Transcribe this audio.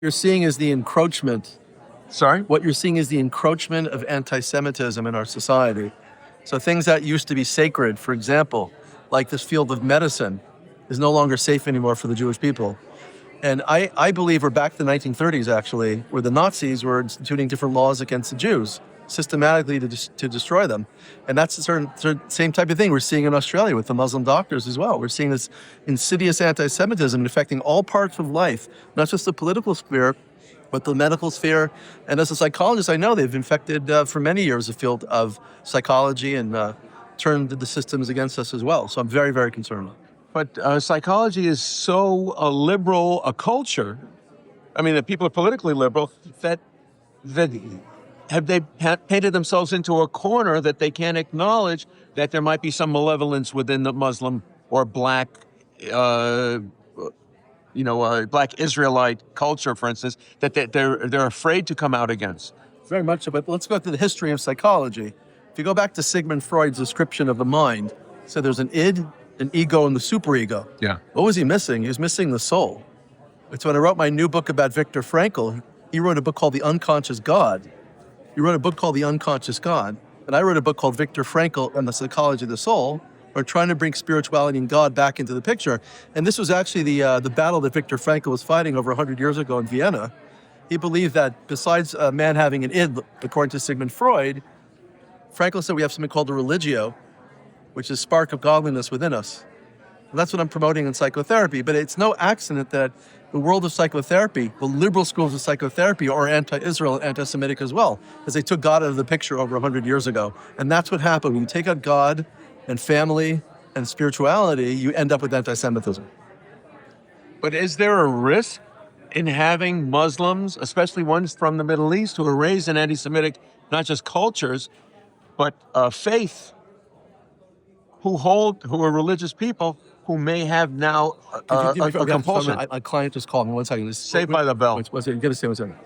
You're seeing is the encroachment. Sorry? What you're seeing is the encroachment of anti-Semitism in our society. So things that used to be sacred, for example, like this field of medicine, is no longer safe anymore for the Jewish people. And I believe we're back to the 1930s, actually, where the Nazis were instituting different laws against the Jews, systematically to destroy them. And that's the same type of thing we're seeing in Australia with the Muslim doctors as well. We're seeing this insidious anti-Semitism affecting all parts of life, not just the political sphere, but the medical sphere. And as a psychologist, I know they've infected for many years the field of psychology and turned the systems against us as well. So I'm very, very concerned. But psychology is so liberal a culture. I mean, that people are politically liberal that have they painted themselves into a corner that they can't acknowledge that there might be some malevolence within the Muslim or black, black Israelite culture, for instance, that they're afraid to come out against. Very much so, but let's go to the history of psychology. If you go back to Sigmund Freud's description of the mind, so there's an id, an ego, and the superego. Yeah. What was he missing? He was missing the soul. It's when I wrote my new book about Viktor Frankl, he wrote a book called The Unconscious God. He wrote a book called The Unconscious God, and I wrote a book called Viktor Frankl and the Psychology of the Soul. We're trying to bring spirituality and God back into the picture. And this was actually the battle that Viktor Frankl was fighting over 100 years ago in Vienna. He believed that besides a man having an id, according to Sigmund Freud, Frankl said we have something called a religio, which is spark of godliness within us. And that's what I'm promoting in psychotherapy. But it's no accident that the world of psychotherapy, the liberal schools of psychotherapy, are anti-Israel and anti-Semitic as well, because they took God out of the picture over 100 years ago. And that's what happened. When you take out God and family and spirituality, you end up with anti-Semitism. But is there a risk in having Muslims, especially ones from the Middle East, who are raised in anti-Semitic, not just cultures, but faith, who are religious people, who may have now a compulsion? My client just called me. 1 second. Saved by the bell. Wait, 1 second. Give us a second.